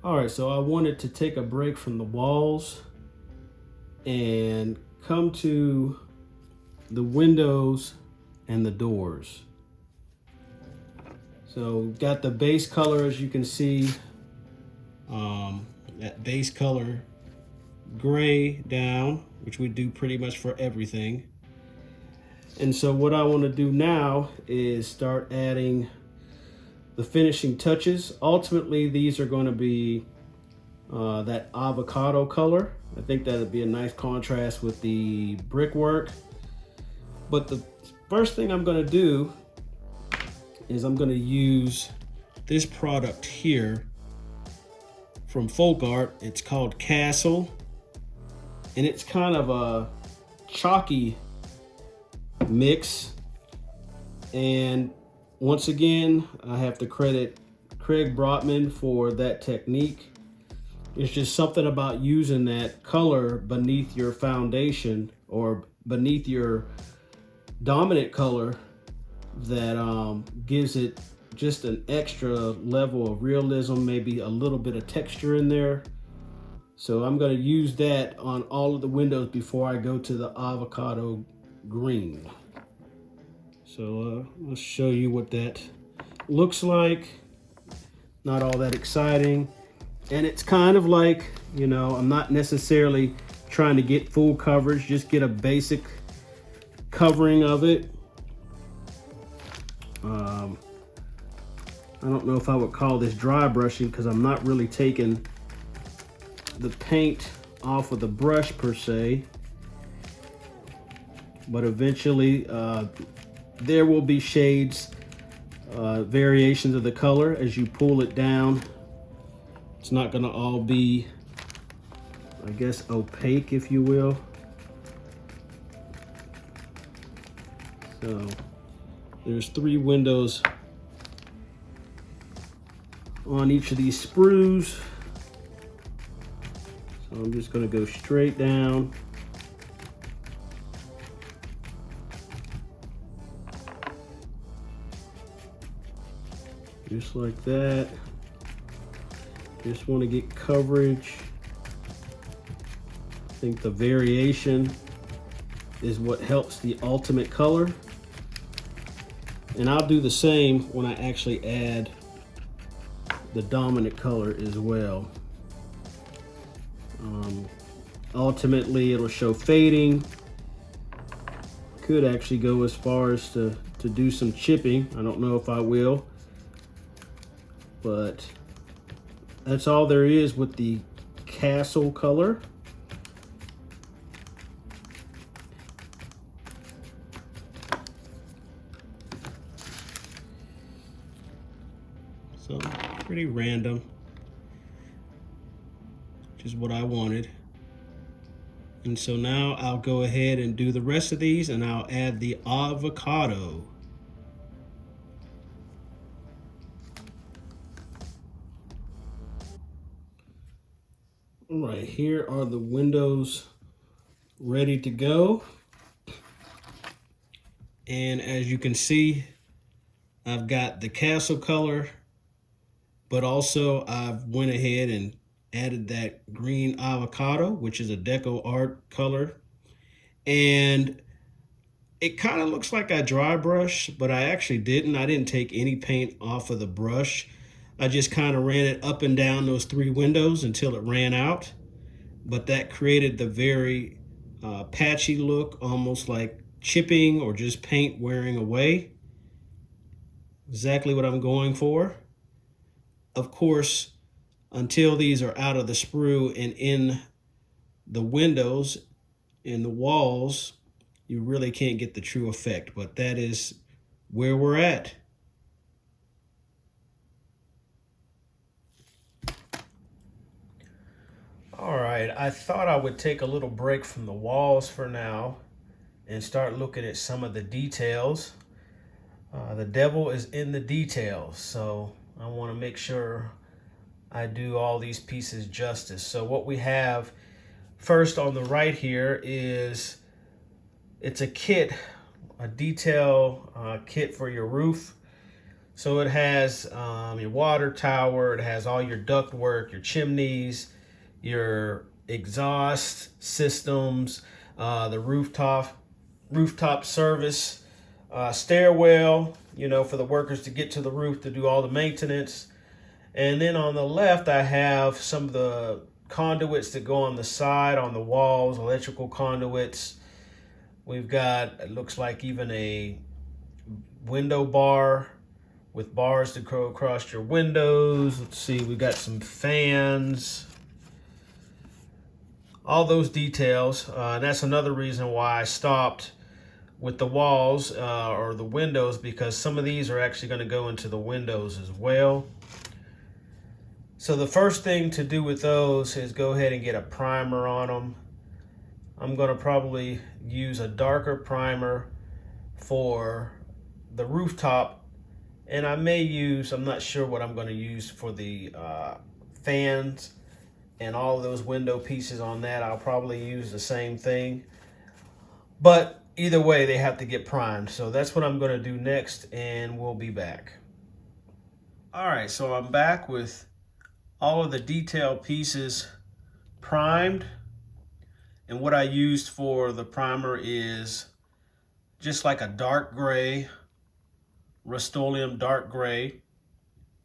All right, so I wanted to take a break from the walls and come to the windows and the doors. So got the base color, as you can see, that base color gray down, which we do pretty much for everything. And so what I want to do now is start adding the finishing touches. Ultimately, these are going to be that avocado color. I think that would be a nice contrast with the brickwork. But the first thing I'm going to do is I'm going to use this product here from Folk Art. It's called Castle, and it's kind of a chalky mix. And once again, I have to credit Craig Brotman for that technique. It's just something about using that color beneath your foundation or beneath your dominant color that gives it just an extra level of realism, maybe a little bit of texture in there. So I'm going to use that on all of the windows before I go to the avocado green. So let's show you what that looks like. Not all that exciting. And it's kind of like, you know, I'm not necessarily trying to get full coverage, just get a basic covering of it. I don't know if I would call this dry brushing because I'm not really taking the paint off of the brush per se. But eventually there will be shades, variations of the color as you pull it down. It's not going to all be, I guess, opaque, if you will. So there's 3 windows on each of these sprues. So I'm just going to go straight down. Just like that. Just want to get coverage. I think the variation is what helps the ultimate color. And I'll do the same when I actually add the dominant color as well. Ultimately, it'll show fading. Could actually go as far as to do some chipping. I don't know if I will. But that's all there is with the Castle color. So pretty random, which is what I wanted. And so now I'll go ahead and do the rest of these, and I'll add the avocado. All right, here are the windows ready to go. And as you can see, I've got the Castle color, but also I've went ahead and added that green avocado, which is a deco art color. And it kind of looks like I dry brushed, but I actually didn't. I didn't take any paint off of the brush. I just kind of ran it up and down those 3 windows until it ran out. But that created the very patchy look, almost like chipping or just paint wearing away. Exactly what I'm going for. Of course, until these are out of the sprue and in the windows, in the walls, you really can't get the true effect. But that is where we're at. All right, I thought I would take a little break from the walls for now and start looking at some of the details. The devil is in the details, so I want to make sure I do all these pieces justice. So what we have first on the right here is, it's a kit, a detail kit for your roof. So it has your water tower, it has all your duct work, your chimneys, your exhaust systems, the rooftop service, stairwell, for the workers to get to the roof to do all the maintenance. And then on the left, I have some of the conduits that go on the side, on the walls, electrical conduits. We've got, it looks like even a window bar with bars to go across your windows. Let's see, we got some fans. All those details. That's another reason why I stopped with the walls or the windows, because some of these are actually going to go into the windows as well. So the first thing to do with those is go ahead and get a primer on them. I'm going to probably use a darker primer for the rooftop, and I may use, I'm not sure what I'm going to use for the fans and all of those window pieces on that. I'll probably use the same thing, but either way they have to get primed. So that's what I'm going to do next, and we'll be back. All right, so I'm back with all of the detail pieces primed, and what I used for the primer is just like a dark gray, Rust-Oleum dark gray,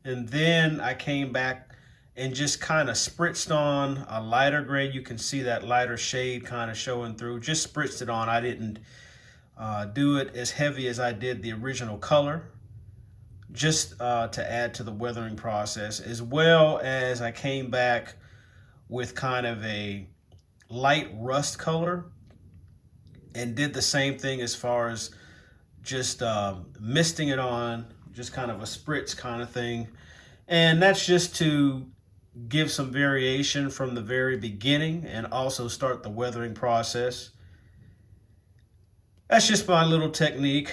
and then I came back and just kind of spritzed on a lighter gray. You can see that lighter shade kind of showing through. Just spritzed it on. I didn't do it as heavy as I did the original color, just to add to the weathering process, as well as I came back with kind of a light rust color and did the same thing as far as just misting it on, just kind of a spritz kind of thing. And that's just to give some variation from the very beginning and also start the weathering process. That's just my little technique,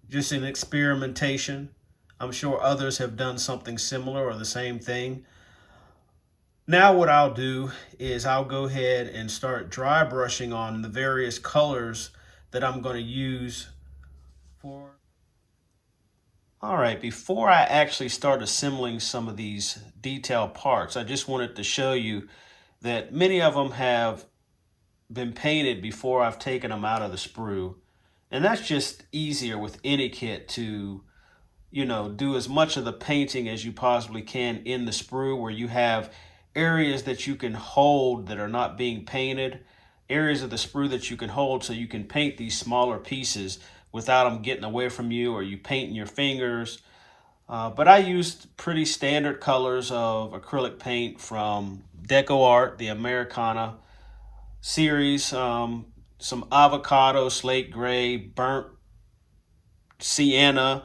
just an experimentation. I'm sure others have done something similar or the same thing. Now what I'll do is I'll go ahead and start dry brushing on the various colors that I'm going to use for. All right, before I actually start assembling some of these detail parts, I just wanted to show you that many of them have been painted before I've taken them out of the sprue. And that's just easier with any kit to, do as much of the painting as you possibly can in the sprue, where you have areas that you can hold that are not being painted, areas of the sprue that you can hold so you can paint these smaller pieces without them getting away from you or you painting your fingers. But I used pretty standard colors of acrylic paint from Deco Art, the Americana series, some avocado, slate gray, burnt sienna,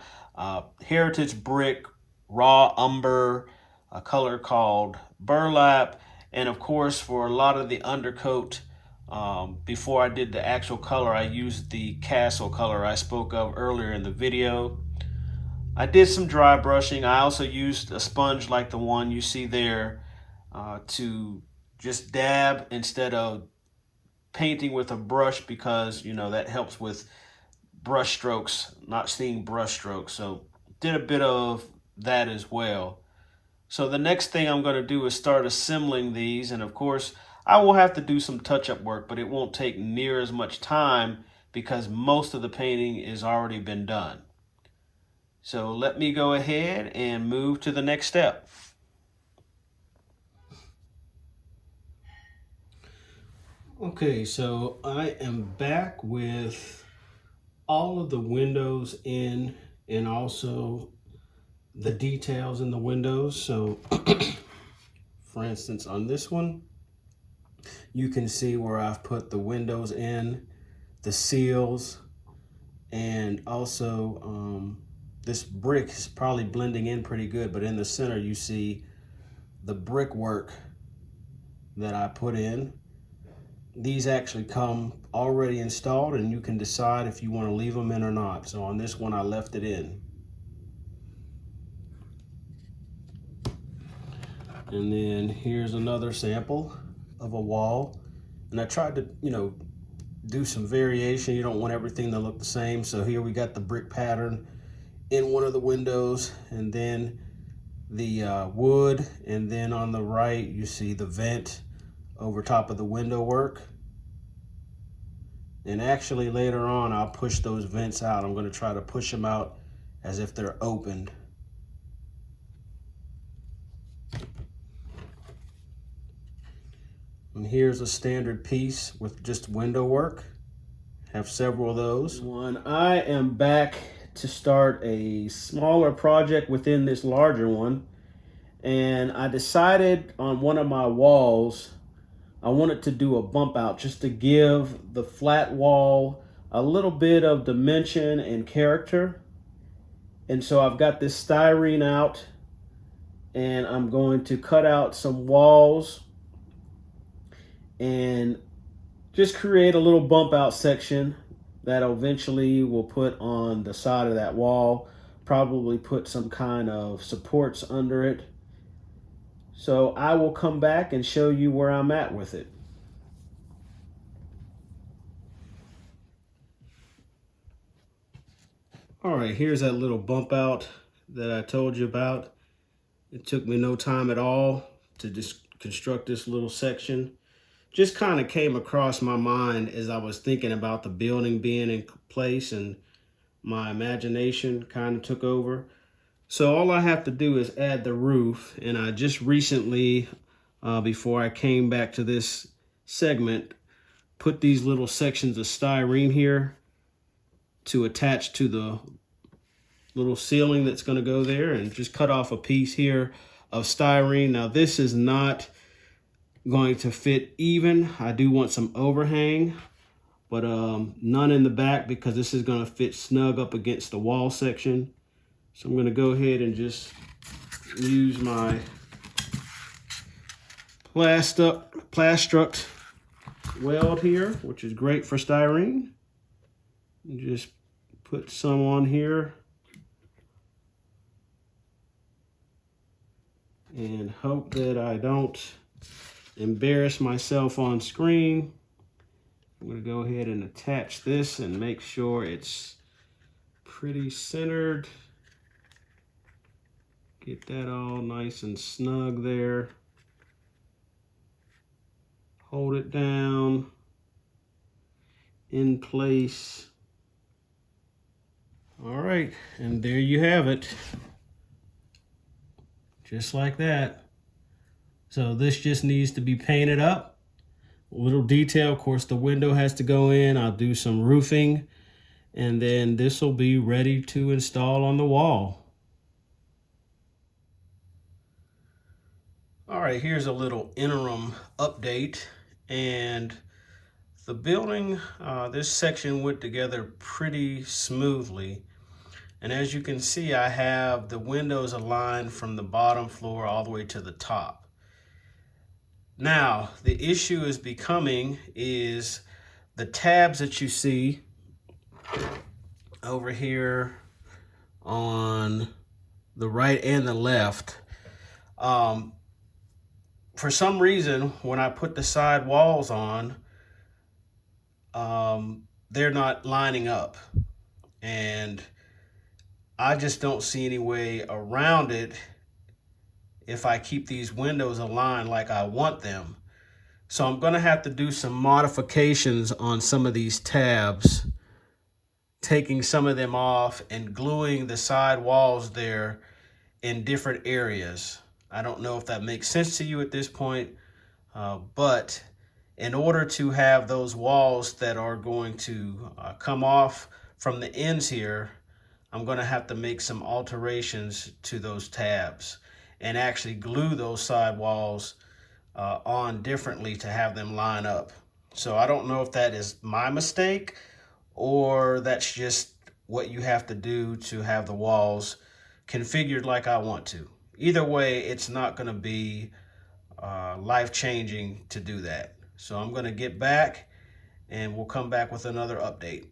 heritage brick, raw umber, a color called burlap, and of course for a lot of the undercoat, before I did the actual color, I used the castle color I spoke of earlier in the video. I did some dry brushing. I also used a sponge like the one you see there to just dab instead of painting with a brush, because that helps with brush strokes, not seeing brush strokes. So did a bit of that as well. So the next thing I'm going to do is start assembling these, and of course I will have to do some touch-up work, but it won't take near as much time because most of the painting has already been done. So let me go ahead and move to the next step. Okay, so I am back with all of the windows in and also the details in the windows. So for instance, on this one, you can see where I've put the windows in, the seals, and also this brick is probably blending in pretty good, but in the center you see the brickwork that I put in. These actually come already installed, and you can decide if you want to leave them in or not. So on this one, I left it in. And then here's another sample of a wall. And I tried to, do some variation. You don't want everything to look the same. So here we got the brick pattern in one of the windows, and then the wood, and then on the right you see the vent over top of the window work. And actually later on I'll push those vents out. I'm going to try to push them out as if they're opened. And here's a standard piece with just window work. Have several of those. I am back to start a smaller project within this larger one, and I decided on one of my walls I wanted to do a bump out just to give the flat wall a little bit of dimension and character. And so I've got this styrene out, and I'm going to cut out some walls and just create a little bump out section that eventually will put on the side of that wall. Probably put some kind of supports under it. So I will come back and show you where I'm at with it. All right, here's that little bump out that I told you about. It took me no time at all to just construct this little section. Just kind of came across my mind as I was thinking about the building being in place, and my imagination kind of took over. So all I have to do is add the roof, and I just recently, before I came back to this segment, put these little sections of styrene here to attach to the little ceiling that's going to go there, and just cut off a piece here of styrene. Now this is not going to fit even. I do want some overhang, but none in the back because this is going to fit snug up against the wall section. So I'm going to go ahead and just use my Plastruct weld here, which is great for styrene. And just put some on here and hope that I don't embarrass myself on screen. I'm going to go ahead and attach this and make sure it's pretty centered. Get that all nice and snug there. Hold it down in place. All right, and there you have it. Just like that. So this just needs to be painted up. A little detail, of course, the window has to go in. I'll do some roofing, and then this will be ready to install on the wall. All right, here's a little interim update. And the building, this section went together pretty smoothly. And as you can see, I have the windows aligned from the bottom floor all the way to the top. Now, the issue is the tabs that you see over here on the right and the left. For some reason, when I put the side walls on, they're not lining up. And I just don't see any way around it if I keep these windows aligned like I want them. So I'm gonna have to do some modifications on some of these tabs, taking some of them off and gluing the side walls there in different areas. I don't know if that makes sense to you at this point, but in order to have those walls that are going to come off from the ends here, I'm going to have to make some alterations to those tabs and actually glue those side walls on differently to have them line up. So I don't know if that is my mistake or that's just what you have to do to have the walls configured like I want to. Either way, it's not going to be life-changing to do that. So I'm going to get back and we'll come back with another update.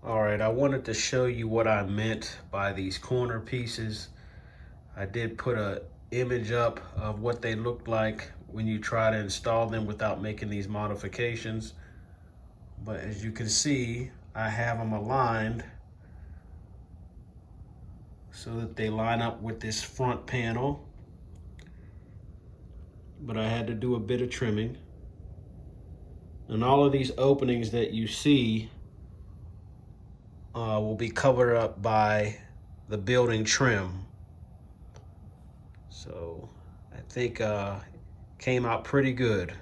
All right, I wanted to show you what I meant by these corner pieces. I did put an image up of what they looked like when you try to install them without making these modifications. But as you can see, I have them aligned so that they line up with this front panel. But I had to do a bit of trimming. And all of these openings that you see will be covered up by the building trim. So I think came out pretty good.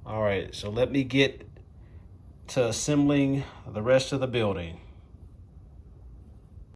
All right, so let me get to assembling the rest of the building.